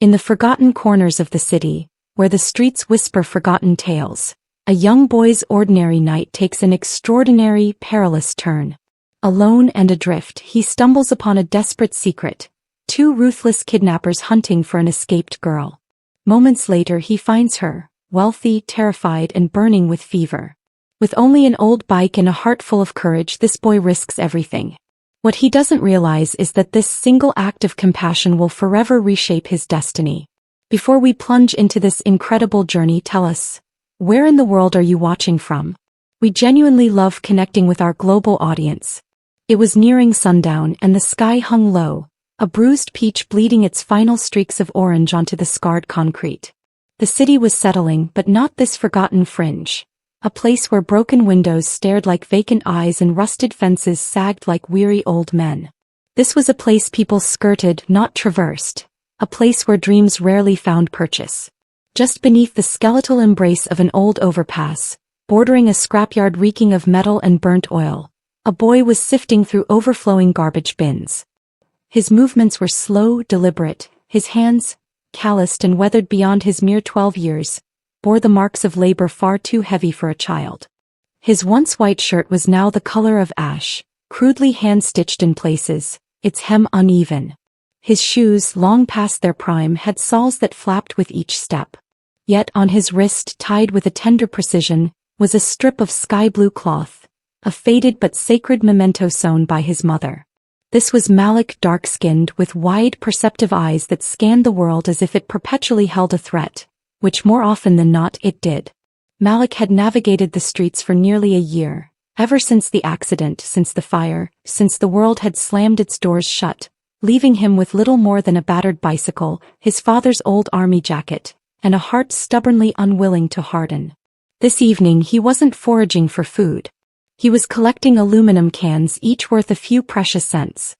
In the forgotten corners of the city, where the streets whisper forgotten tales, a young boy's ordinary night takes an extraordinary, perilous turn. Alone and adrift, he stumbles upon a desperate secret: two ruthless kidnappers hunting for an escaped girl. Moments later he finds her, wealthy, terrified, and burning with fever. With only an old bike and a heart full of courage, this boy risks everything. What he doesn't realize is that this single act of compassion will forever reshape his destiny. Before we plunge into this incredible journey, tell us, where in the world are you watching from? We genuinely love connecting with our global audience. It was nearing sundown and the sky hung low, a bruised peach bleeding its final streaks of orange onto the scarred concrete. The city was settling, but not this forgotten fringe. A place where broken windows stared like vacant eyes and rusted fences sagged like weary old men. This was a place people skirted, not traversed. A place where dreams rarely found purchase. Just beneath the skeletal embrace of an old overpass, bordering a scrapyard reeking of metal and burnt oil, a boy was sifting through overflowing garbage bins. His movements were slow, deliberate, his hands, calloused and weathered beyond his mere 12 years, bore the marks of labor far too heavy for a child. His once white shirt was now the color of ash, crudely hand-stitched in places, its hem uneven. His shoes, long past their prime, had soles that flapped with each step. Yet on his wrist, tied with a tender precision, was a strip of sky-blue cloth, a faded but sacred memento sewn by his mother. This was Malik, dark-skinned, with wide, perceptive eyes that scanned the world as if it perpetually held a threat, which more often than not it did. Malik had navigated the streets for nearly a year, ever since the accident, since the fire, since the world had slammed its doors shut, leaving him with little more than a battered bicycle, his father's old army jacket, and a heart stubbornly unwilling to harden. This evening he wasn't foraging for food. He was collecting aluminum cans, each worth a few precious cents.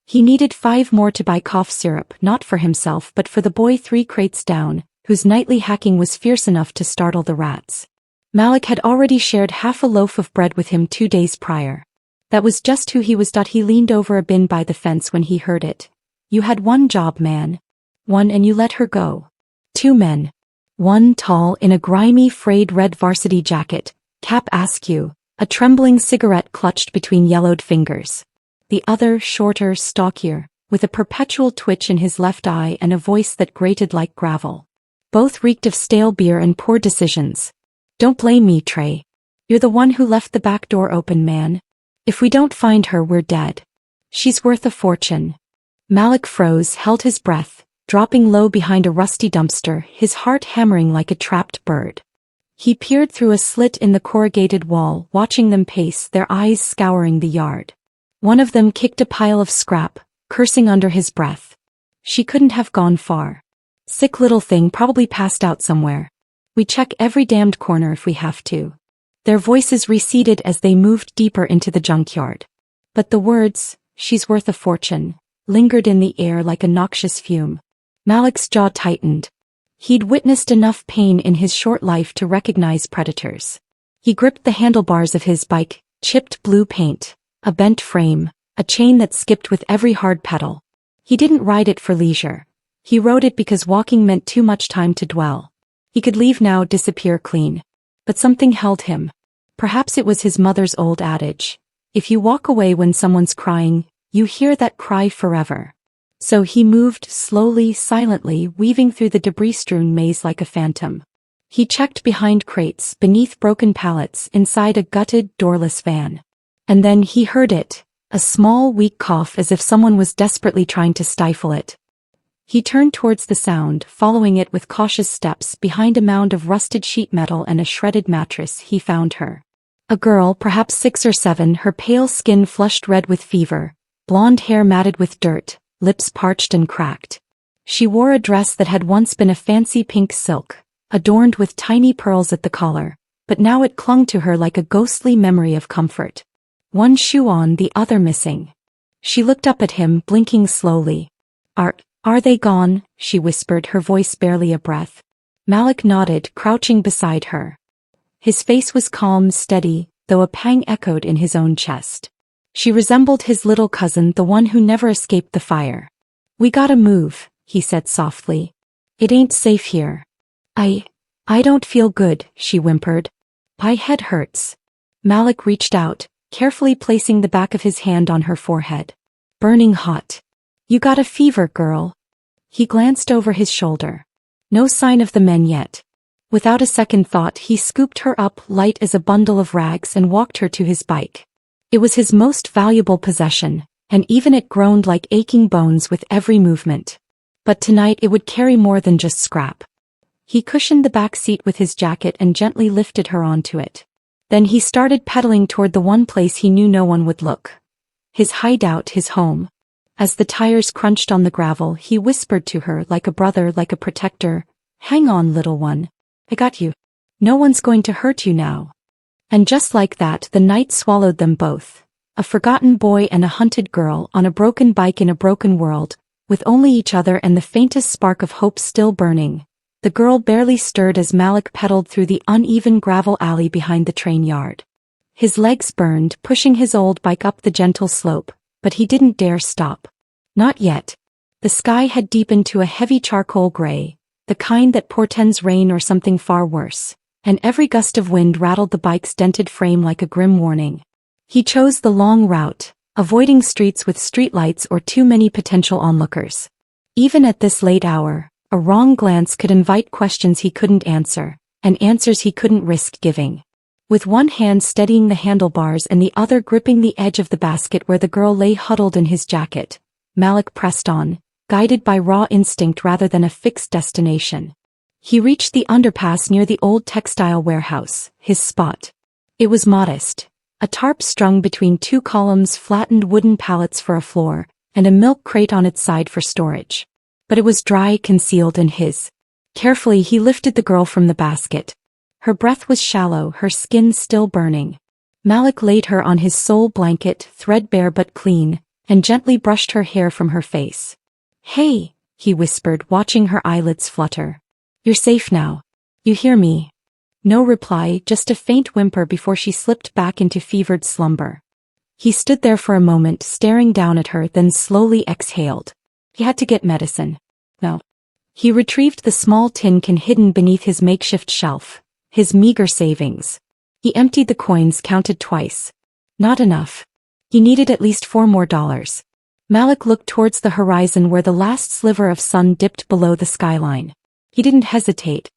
He needed 5 more to buy cough syrup, not for himself but for the boy 3 crates down, whose nightly hacking was fierce enough to startle the rats. Malik had already shared half a loaf of bread with him 2 days prior. That was just who he was. He leaned over a bin by the fence when he heard it. "You had one job, man. One, and you let her go." 2 men. One tall, in a grimy frayed red varsity jacket, cap askew, a trembling cigarette clutched between yellowed fingers. The other, shorter, stockier, with a perpetual twitch in his left eye and a voice that grated like gravel. Both reeked of stale beer and poor decisions. "Don't blame me, Trey. You're the one who left the back door open, man. If we don't find her, we're dead. She's worth a fortune." Malik froze, held his breath, dropping low behind a rusty dumpster, his heart hammering like a trapped bird. He peered through a slit in the corrugated wall, watching them pace, their eyes scouring the yard. One of them kicked a pile of scrap, cursing under his breath. "She couldn't have gone far. Sick little thing, probably passed out somewhere. We check every damned corner if we have to." Their voices receded as they moved deeper into the junkyard. But the words, "she's worth a fortune," lingered in the air like a noxious fume. Malik's jaw tightened. He'd witnessed enough pain in his short life to recognize predators. He gripped the handlebars of his bike, chipped blue paint, a bent frame, a chain that skipped with every hard pedal. He didn't ride it for leisure. He rode it because walking meant too much time to dwell. He could leave now, disappear clean. But something held him. Perhaps it was his mother's old adage: if you walk away when someone's crying, you hear that cry forever. So he moved slowly, silently, weaving through the debris-strewn maze like a phantom. He checked behind crates, beneath broken pallets, inside a gutted, doorless van. And then he heard it, a small, weak cough, as if someone was desperately trying to stifle it. He turned towards the sound, following it with cautious steps. Behind a mound of rusted sheet metal and a shredded mattress, he found her. A girl, perhaps 6 or 7, her pale skin flushed red with fever, blonde hair matted with dirt, lips parched and cracked. She wore a dress that had once been a fancy pink silk, adorned with tiny pearls at the collar, but now it clung to her like a ghostly memory of comfort. One shoe on, the other missing. She looked up at him, blinking slowly. Are they gone?" she whispered, her voice barely a breath. Malik nodded, crouching beside her. His face was calm, steady, though a pang echoed in his own chest. She resembled his little cousin, the one who never escaped the fire. "We gotta move," he said softly, It ain't safe here. I don't feel good, she whimpered. My head hurts. Malik reached out, carefully placing the back of his hand on her forehead. Burning hot. You got a fever, girl. He glanced over his shoulder. No sign of the men yet. Without a second thought, he scooped her up light as a bundle of rags and walked her to his bike. It was his most valuable possession, and even it groaned like aching bones with every movement. But tonight it would carry more than just scrap. He cushioned the back seat with his jacket and gently lifted her onto it. Then he started pedaling toward the one place he knew no one would look. His hideout, his home. As the tires crunched on the gravel, he whispered to her like a brother, like a protector, "Hang on, little one. I got you. No one's going to hurt you now." And just like that, the night swallowed them both. A forgotten boy and a hunted girl on a broken bike in a broken world, with only each other and the faintest spark of hope still burning. The girl barely stirred as Malik pedaled through the uneven gravel alley behind the train yard. His legs burned, pushing his old bike up the gentle slope, but he didn't dare stop. Not yet. The sky had deepened to a heavy charcoal gray, the kind that portends rain or something far worse, and every gust of wind rattled the bike's dented frame like a grim warning. He chose the long route, avoiding streets with streetlights or too many potential onlookers. Even at this late hour, a wrong glance could invite questions he couldn't answer, and answers he couldn't risk giving. With one hand steadying the handlebars and the other gripping the edge of the basket where the girl lay huddled in his jacket, Malik pressed on, guided by raw instinct rather than a fixed destination. He reached the underpass near the old textile warehouse, his spot. It was modest. A tarp strung between two columns, flattened wooden pallets for a floor, and a milk crate on its side for storage. But it was dry, concealed in his. Carefully he lifted the girl from the basket. Her breath was shallow, her skin still burning. Malik laid her on his sole blanket, threadbare but clean, and gently brushed her hair from her face. "Hey," he whispered, watching her eyelids flutter. "You're safe now. You hear me?" No reply, just a faint whimper before she slipped back into fevered slumber. He stood there for a moment, staring down at her, then slowly exhaled. He had to get medicine. No. He retrieved the small tin can hidden beneath his makeshift shelf, his meager savings. He emptied the coins, counted twice. Not enough. He needed at least $4 more. Malik looked towards the horizon where the last sliver of sun dipped below the skyline. He didn't hesitate.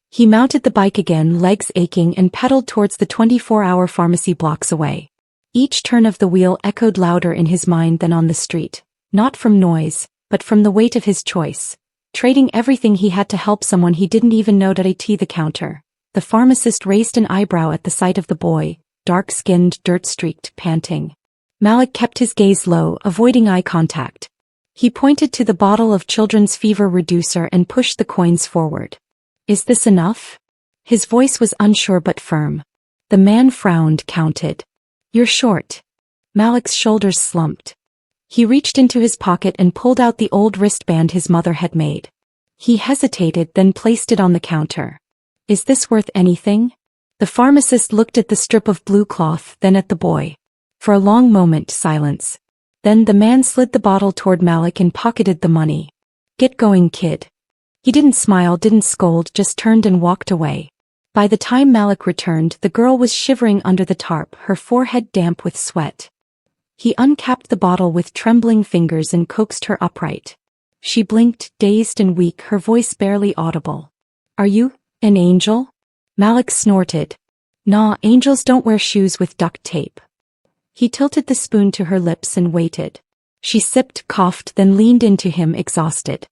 He mounted the bike again, legs aching, and pedaled towards the 24-hour pharmacy blocks away. Each turn of the wheel echoed louder in his mind than on the street, not from noise, but from the weight of his choice. Trading everything he had to help someone he didn't even know at the counter. The pharmacist raised an eyebrow at the sight of the boy, dark-skinned, dirt-streaked, panting. Malik kept his gaze low, avoiding eye contact. He pointed to the bottle of children's fever reducer and pushed the coins forward. "Is this enough?" His voice was unsure but firm. The man frowned, counted. "You're short." Malik's shoulders slumped. He reached into his pocket and pulled out the old wristband his mother had made. He hesitated, then placed it on the counter. "Is this worth anything?" The pharmacist looked at the strip of blue cloth, then at the boy. For a long moment, silence. Then the man slid the bottle toward Malik and pocketed the money. "Get going, kid." He didn't smile, didn't scold, just turned and walked away. By the time Malik returned, the girl was shivering under the tarp, her forehead damp with sweat. He uncapped the bottle with trembling fingers and coaxed her upright. She blinked, dazed and weak, her voice barely audible. "Are you an angel?" Malik snorted. "Nah, angels don't wear shoes with duct tape." He tilted the spoon to her lips and waited. She sipped, coughed, then leaned into him, exhausted.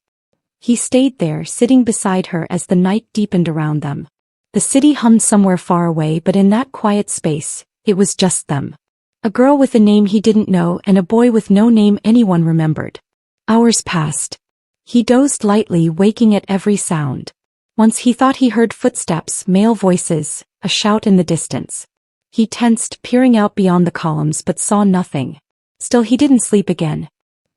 He stayed there, sitting beside her as the night deepened around them. The city hummed somewhere far away, but in that quiet space, it was just them. A girl with a name he didn't know and a boy with no name anyone remembered. Hours passed. He dozed lightly, waking at every sound. Once he thought he heard footsteps, male voices, a shout in the distance. He tensed, peering out beyond the columns, but saw nothing. Still he didn't sleep again.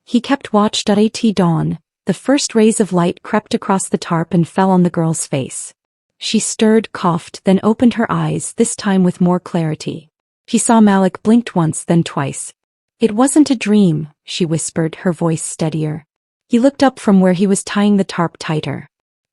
He kept watch. At dawn, the first rays of light crept across the tarp and fell on the girl's face. She stirred, coughed, then opened her eyes, this time with more clarity. She saw Malik, blinked once, then twice. "It wasn't a dream," she whispered, her voice steadier. He looked up from where he was tying the tarp tighter.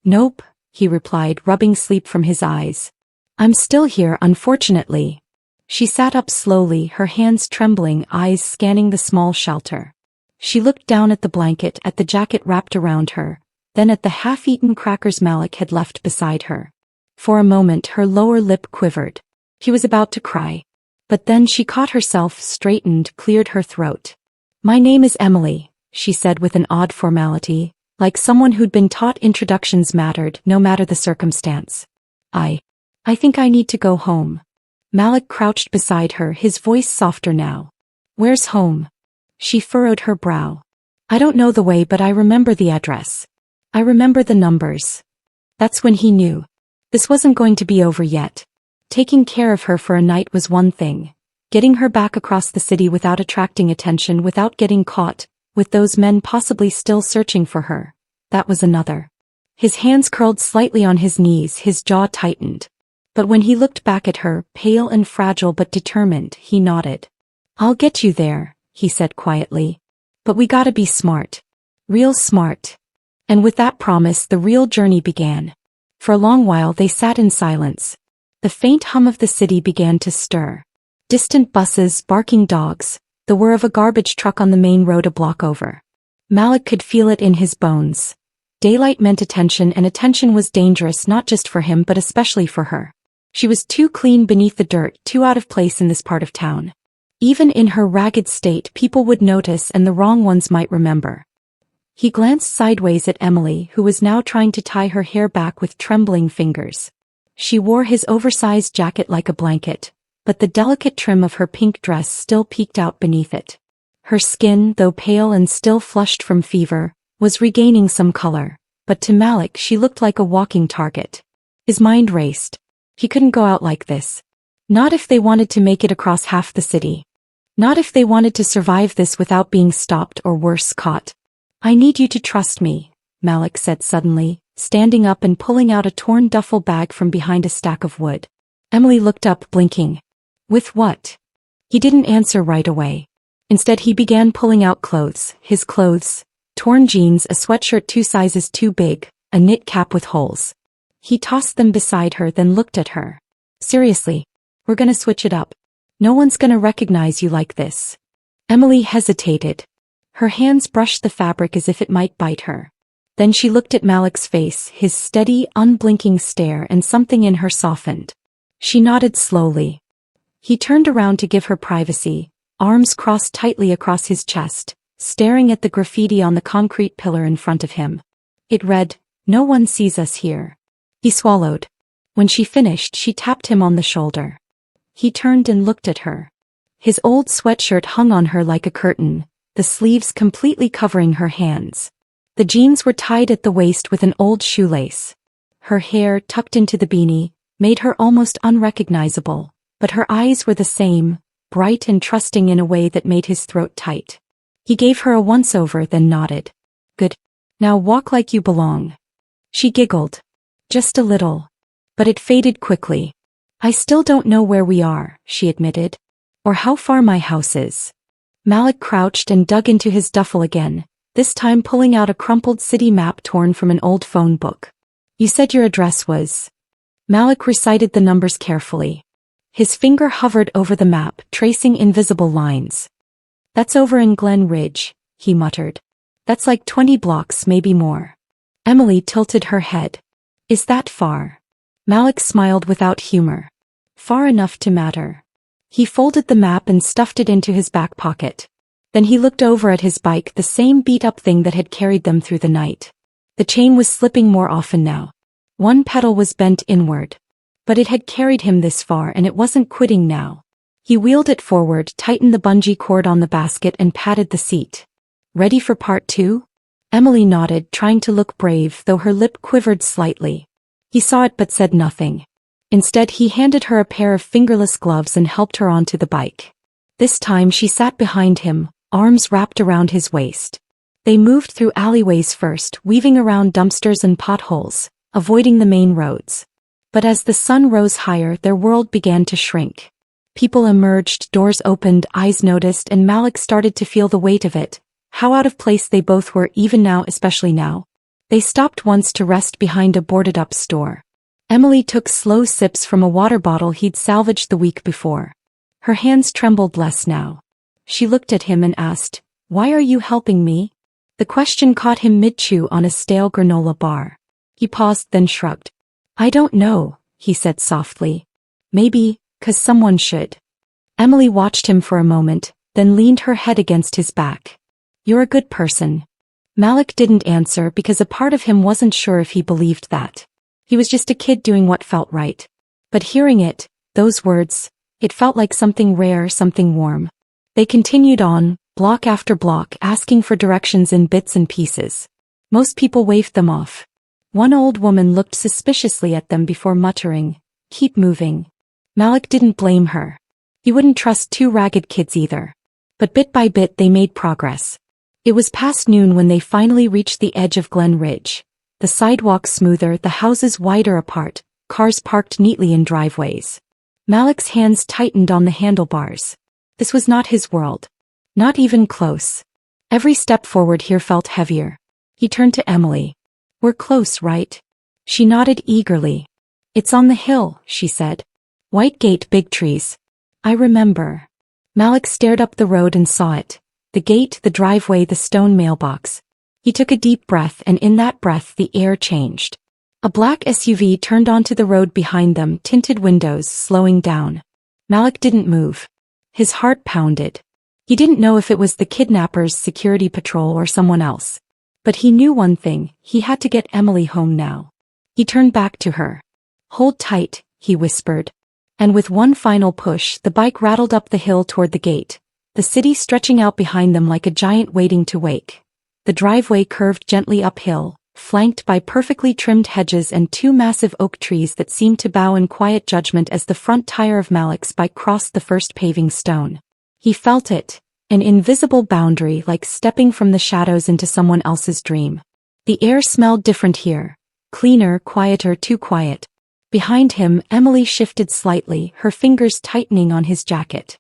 Nope, he replied, rubbing sleep from his eyes. I'm still here, unfortunately. She sat up slowly, her hands trembling, eyes scanning the small shelter. She looked down at the blanket, at the jacket wrapped around her, then at the half-eaten crackers Malik had left beside her. For a moment her lower lip quivered. She was about to cry. But then she caught herself, straightened, cleared her throat. My name is Emily, she said with an odd formality, like someone who'd been taught introductions mattered, no matter the circumstance. I think I need to go home. Malik crouched beside her, his voice softer now. Where's home? She furrowed her brow. I don't know the way, but I remember the address. I remember the numbers. That's when he knew. This wasn't going to be over yet. Taking care of her for a night was one thing. Getting her back across the city without attracting attention, without getting caught, with those men possibly still searching for her, that was another. His hands curled slightly on his knees, his jaw tightened. But when he looked back at her, pale and fragile but determined, he nodded. I'll get you there, he said quietly. But we gotta be smart. Real smart. And with that promise, the real journey began. For a long while they sat in silence. The faint hum of the city began to stir. Distant buses, barking dogs, the whir of a garbage truck on the main road a block over. Malik could feel it in his bones. Daylight meant attention, and attention was dangerous not just for him but especially for her. She was too clean beneath the dirt, too out of place in this part of town. Even in her ragged state, people would notice, and the wrong ones might remember. He glanced sideways at Emily, who was now trying to tie her hair back with trembling fingers. She wore his oversized jacket like a blanket, but the delicate trim of her pink dress still peeked out beneath it. Her skin, though pale and still flushed from fever, was regaining some color, but to Malik she looked like a walking target. His mind raced. He couldn't go out like this. Not if they wanted to make it across half the city. Not if they wanted to survive this without being stopped or worse, caught. I need you to trust me, Malik said suddenly, standing up and pulling out a torn duffel bag from behind a stack of wood. Emily looked up, blinking. With what? He didn't answer right away. Instead he began pulling out clothes, his clothes, torn jeans, a sweatshirt 2 sizes too big, a knit cap with holes. He tossed them beside her, then looked at her. Seriously, we're gonna switch it up. No one's gonna recognize you like this. Emily hesitated. Her hands brushed the fabric as if it might bite her. Then she looked at Malik's face, his steady, unblinking stare, and something in her softened. She nodded slowly. He turned around to give her privacy, arms crossed tightly across his chest, staring at the graffiti on the concrete pillar in front of him. It read, "No one sees us here." He swallowed. When she finished, she tapped him on the shoulder. He turned and looked at her. His old sweatshirt hung on her like a curtain, the sleeves completely covering her hands. The jeans were tied at the waist with an old shoelace. Her hair, tucked into the beanie, made her almost unrecognizable, but her eyes were the same, bright and trusting in a way that made his throat tight. He gave her a once-over, then nodded. Good. Now walk like you belong. She giggled. Just a little. But it faded quickly. I still don't know where we are, she admitted. Or how far my house is. Malik crouched and dug into his duffel again, this time pulling out a crumpled city map torn from an old phone book. You said your address was... Malik recited the numbers carefully. His finger hovered over the map, tracing invisible lines. That's over in Glen Ridge, he muttered. That's like 20 blocks, maybe more. Emily tilted her head. Is that far? Malik smiled without humor. Far enough to matter. He folded the map and stuffed it into his back pocket. Then he looked over at his bike, the same beat-up thing that had carried them through the night. The chain was slipping more often now. One pedal was bent inward. But it had carried him this far, and it wasn't quitting now. He wheeled it forward, tightened the bungee cord on the basket, and patted the seat. Ready for part 2? Emily nodded, trying to look brave, though her lip quivered slightly. He saw it but said nothing. Instead, he handed her a pair of fingerless gloves and helped her onto the bike. This time she sat behind him, arms wrapped around his waist. They moved through alleyways first, weaving around dumpsters and potholes, avoiding the main roads. But as the sun rose higher, their world began to shrink. People emerged, doors opened, eyes noticed, and Malik started to feel the weight of it. How out of place they both were, even now, especially now. They stopped once to rest behind a boarded-up store. Emily took slow sips from a water bottle he'd salvaged the week before. Her hands trembled less now. She looked at him and asked, "Why are you helping me?" The question caught him mid-chew on a stale granola bar. He paused, then shrugged. "I don't know," he said softly. "Maybe, 'cause someone should." Emily watched him for a moment, then leaned her head against his back. "You're a good person." Malik didn't answer because a part of him wasn't sure if he believed that. He was just a kid doing what felt right. But hearing it, those words, it felt like something rare, something warm. They continued on, block after block, asking for directions in bits and pieces. Most people waved them off. One old woman looked suspiciously at them before muttering, "Keep moving." Malik didn't blame her. He wouldn't trust two ragged kids either. But bit by bit they made progress. It was past noon when they finally reached the edge of Glen Ridge. The sidewalks smoother, the houses wider apart, cars parked neatly in driveways. Malik's hands tightened on the handlebars. This was not his world. Not even close. Every step forward here felt heavier. He turned to Emily. "We're close, right?" She nodded eagerly. "It's on the hill," she said. "White gate, big trees." "I remember." Malik stared up the road and saw it. The gate, the driveway, the stone mailbox. He took a deep breath, and in that breath the air changed. A black SUV turned onto the road behind them, tinted windows, slowing down. Malik didn't move. His heart pounded. He didn't know if it was the kidnappers, security patrol, or someone else. But he knew one thing, he had to get Emily home now. He turned back to her. "Hold tight," he whispered. And with one final push, the bike rattled up the hill toward the gate, the city stretching out behind them like a giant waiting to wake. The driveway curved gently uphill, flanked by perfectly trimmed hedges and two massive oak trees that seemed to bow in quiet judgment as the front tire of Malik's bike crossed the first paving stone. He felt it, an invisible boundary, like stepping from the shadows into someone else's dream. The air smelled different here. Cleaner, quieter, too quiet. Behind him, Emily shifted slightly, her fingers tightening on his jacket.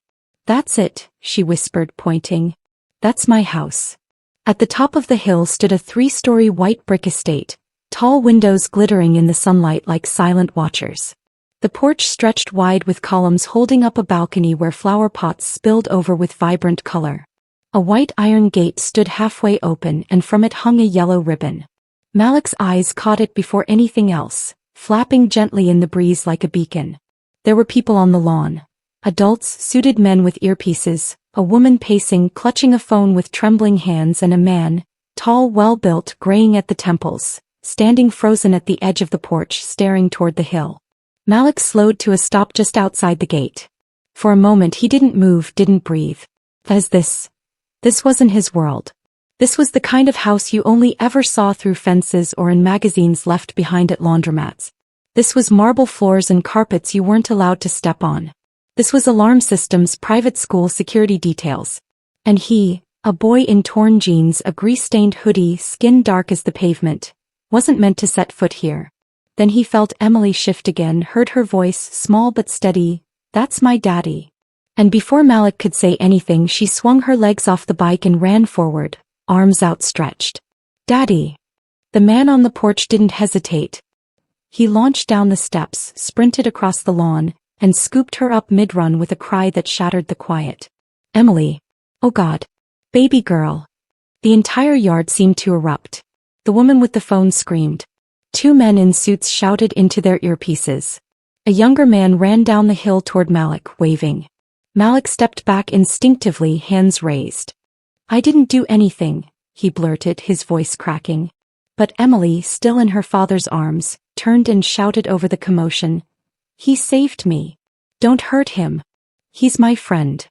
"That's it," she whispered, pointing. "That's my house." At the top of the hill stood a 3-story white brick estate, tall windows glittering in the sunlight like silent watchers. The porch stretched wide with columns holding up a balcony where flower pots spilled over with vibrant color. A white iron gate stood halfway open and from it hung a yellow ribbon. Malik's eyes caught it before anything else, flapping gently in the breeze like a beacon. There were people on the lawn. Adults, suited men with earpieces, a woman pacing, clutching a phone with trembling hands, and a man, tall, well-built, graying at the temples, standing frozen at the edge of the porch, staring toward the hill. Malik slowed to a stop just outside the gate. For a moment he didn't move, didn't breathe. This wasn't his world. This was the kind of house you only ever saw through fences or in magazines left behind at laundromats. This was marble floors and carpets you weren't allowed to step on. This was alarm systems, private school security details. And he, a boy in torn jeans, a grease-stained hoodie, skin dark as the pavement, wasn't meant to set foot here. Then he felt Emily shift again, heard her voice, small but steady, "That's my daddy." And before Malik could say anything, she swung her legs off the bike and ran forward, arms outstretched. "Daddy." The man on the porch didn't hesitate. He launched down the steps, sprinted across the lawn, and scooped her up mid-run with a cry that shattered the quiet. "Emily. Oh God. Baby girl." The entire yard seemed to erupt. The woman with the phone screamed. Two men in suits shouted into their earpieces. A younger man ran down the hill toward Malik, waving. Malik stepped back instinctively, hands raised. "I didn't do anything," he blurted, his voice cracking. But Emily, still in her father's arms, turned and shouted over the commotion, "He saved me. Don't hurt him. He's my friend."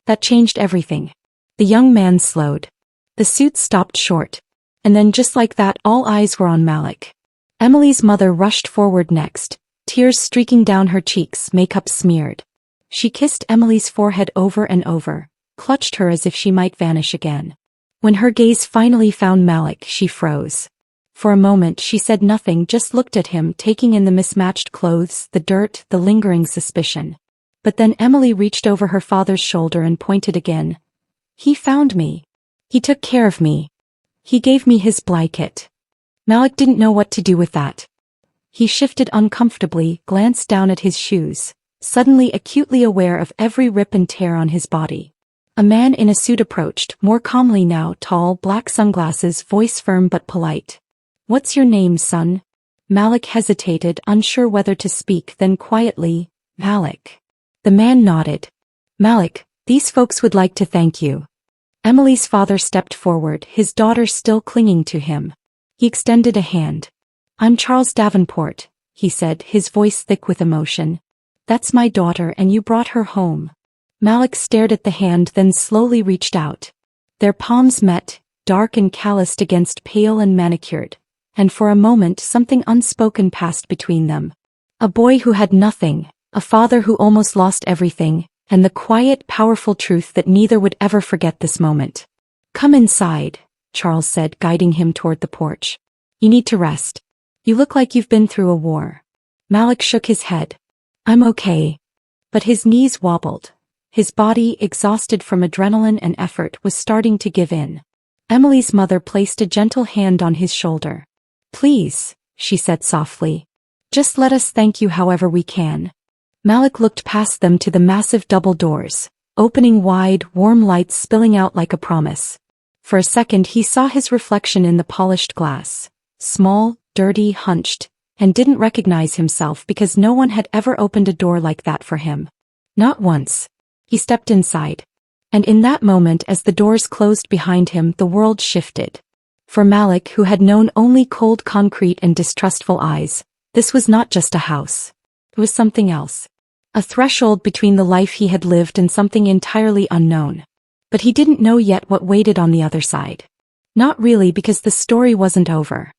That changed everything. The young man slowed. The suits stopped short. And then just like that, all eyes were on Malik. Emily's mother rushed forward next, tears streaking down her cheeks, makeup smeared. She kissed Emily's forehead over and over, clutched her as if she might vanish again. When her gaze finally found Malik, she froze. For a moment she said nothing, just looked at him, taking in the mismatched clothes, the dirt, the lingering suspicion. But then Emily reached over her father's shoulder and pointed again. "He found me. He took care of me. He gave me his blanket." Malik didn't know what to do with that. He shifted uncomfortably, glanced down at his shoes, suddenly acutely aware of every rip and tear on his body. A man in a suit approached, more calmly now, tall, black sunglasses, voice firm but polite. "What's your name, son?" Malik hesitated, unsure whether to speak, then quietly, "Malik." The man nodded. "Malik, these folks would like to thank you." Emily's father stepped forward, his daughter still clinging to him. He extended a hand. "I'm Charles Davenport," he said, his voice thick with emotion. "That's my daughter and you brought her home." Malik stared at the hand, then slowly reached out. Their palms met, dark and calloused against pale and manicured, and for a moment something unspoken passed between them. A boy who had nothing, a father who almost lost everything, and the quiet, powerful truth that neither would ever forget this moment. "Come inside," Charles said, guiding him toward the porch. "You need to rest. You look like you've been through a war." Malik shook his head. "I'm okay." But his knees wobbled. His body, exhausted from adrenaline and effort, was starting to give in. Emily's mother placed a gentle hand on his shoulder. "Please," she said softly. "Just let us thank you however we can." Malik looked past them to the massive double doors, opening wide, warm lights spilling out like a promise. For a second he saw his reflection in the polished glass. Small, dirty, hunched, and didn't recognize himself because no one had ever opened a door like that for him. Not once. He stepped inside. And in that moment, as the doors closed behind him, the world shifted. For Malik, who had known only cold concrete and distrustful eyes, this was not just a house. It was something else. A threshold between the life he had lived and something entirely unknown. But he didn't know yet what waited on the other side. Not really, because the story wasn't over.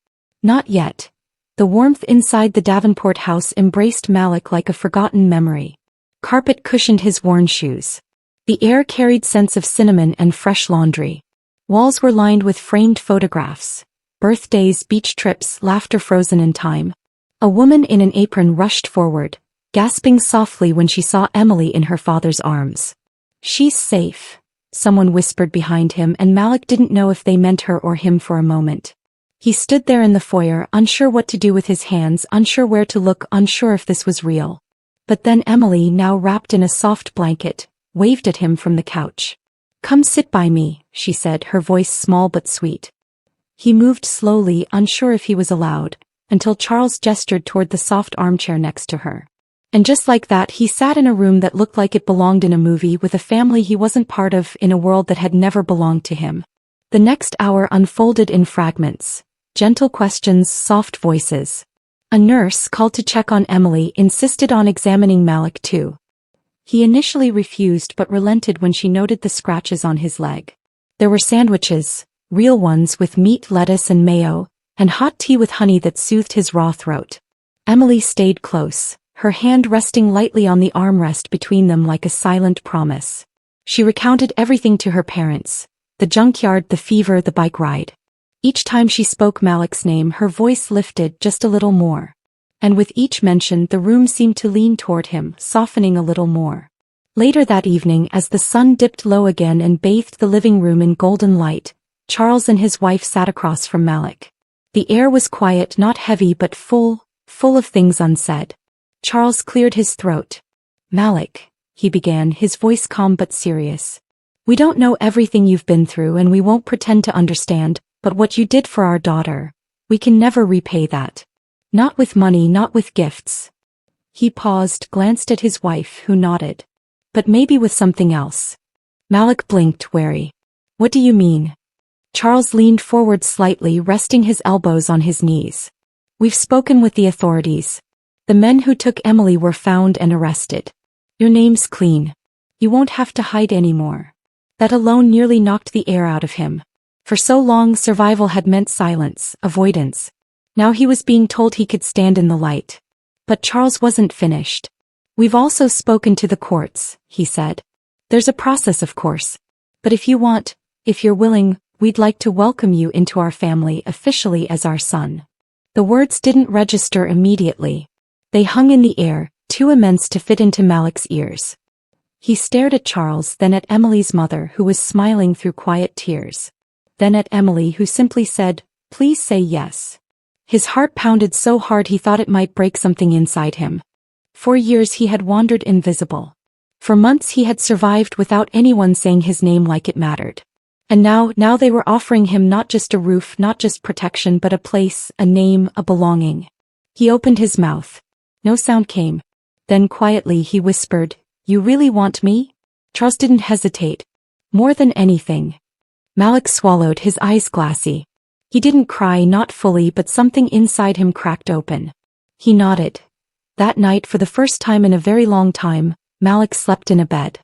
Not yet. The warmth inside the Davenport house embraced Malik like a forgotten memory. Carpet cushioned his worn shoes. The air carried scents of cinnamon and fresh laundry. Walls were lined with framed photographs. Birthdays, beach trips, laughter frozen in time. A woman in an apron rushed forward, gasping softly when she saw Emily in her father's arms. "She's safe," someone whispered behind him, and Malik didn't know if they meant her or him for a moment. He stood there in the foyer, unsure what to do with his hands, unsure where to look, unsure if this was real. But then Emily, now wrapped in a soft blanket, waved at him from the couch. "Come sit by me," she said, her voice small but sweet. He moved slowly, unsure if he was allowed, until Charles gestured toward the soft armchair next to her. And just like that, he sat in a room that looked like it belonged in a movie, with a family he wasn't part of, in a world that had never belonged to him. The next hour unfolded in fragments. Gentle questions, soft voices. A nurse, called to check on Emily, insisted on examining Malik too. He initially refused but relented when she noted the scratches on his leg. There were sandwiches, real ones with meat, lettuce and mayo, and hot tea with honey that soothed his raw throat. Emily stayed close, her hand resting lightly on the armrest between them like a silent promise. She recounted everything to her parents: the junkyard, the fever, the bike ride. Each time she spoke Malik's name, her voice lifted just a little more. And with each mention, the room seemed to lean toward him, softening a little more. Later that evening, as the sun dipped low again and bathed the living room in golden light, Charles and his wife sat across from Malik. The air was quiet, not heavy but full of things unsaid. Charles cleared his throat. "Malik," he began, his voice calm but serious. "We don't know everything you've been through and we won't pretend to understand, but what you did for our daughter, we can never repay that. Not with money, not with gifts." He paused, glanced at his wife, who nodded. "But maybe with something else." Malik blinked, wary. "What do you mean?" Charles leaned forward slightly, resting his elbows on his knees. "We've spoken with the authorities. The men who took Emily were found and arrested. Your name's clean. You won't have to hide anymore." That alone nearly knocked the air out of him. For so long, survival had meant silence, avoidance. Now he was being told he could stand in the light. But Charles wasn't finished. "We've also spoken to the courts," he said. "There's a process, of course. But if you want, if you're willing, we'd like to welcome you into our family officially as our son." The words didn't register immediately. They hung in the air, too immense to fit into Malik's ears. He stared at Charles, then at Emily's mother, who was smiling through quiet tears. Then at Emily, who simply said, "Please say yes." His heart pounded so hard he thought it might break something inside him. For years he had wandered invisible. For months he had survived without anyone saying his name like it mattered. And now they were offering him not just a roof, not just protection, but a place, a name, a belonging. He opened his mouth. No sound came. Then quietly he whispered, "You really want me?" Charles didn't hesitate. More than anything. Malik swallowed, his eyes glassy. He didn't cry, not fully, but something inside him cracked open. He nodded. That night, for the first time in a very long time, Malik slept in a bed.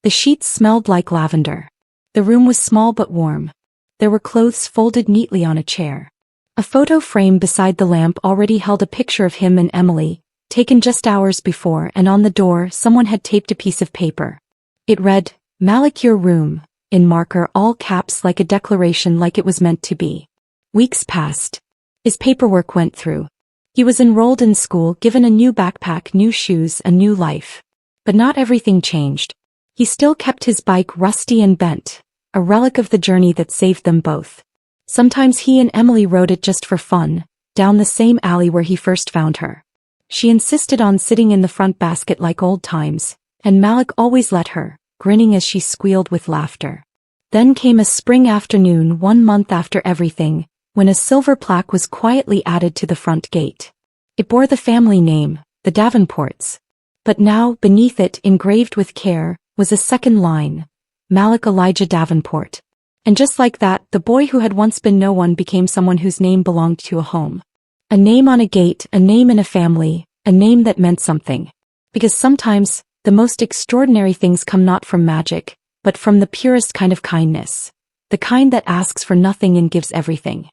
The sheets smelled like lavender. The room was small but warm. There were clothes folded neatly on a chair. A photo frame beside the lamp already held a picture of him and Emily, taken just hours before, and on the door someone had taped a piece of paper. It read, "Malik, your room," in marker, all caps, like a declaration, like it was meant to be. Weeks passed. His paperwork went through. He was enrolled in school, given a new backpack, new shoes, a new life. But not everything changed. He still kept his bike rusty and bent, a relic of the journey that saved them both. Sometimes he and Emily rode it just for fun, down the same alley where he first found her. She insisted on sitting in the front basket like old times, and Malik always let her, grinning as she squealed with laughter. Then came a spring afternoon 1 month after everything, when a silver plaque was quietly added to the front gate. It bore the family name, the Davenports. But now, beneath it, engraved with care, was a second line, Malik Elijah Davenport. And just like that, the boy who had once been no one became someone whose name belonged to a home. A name on a gate, a name in a family, a name that meant something. Because sometimes, the most extraordinary things come not from magic, but from the purest kind of kindness. The kind that asks for nothing and gives everything.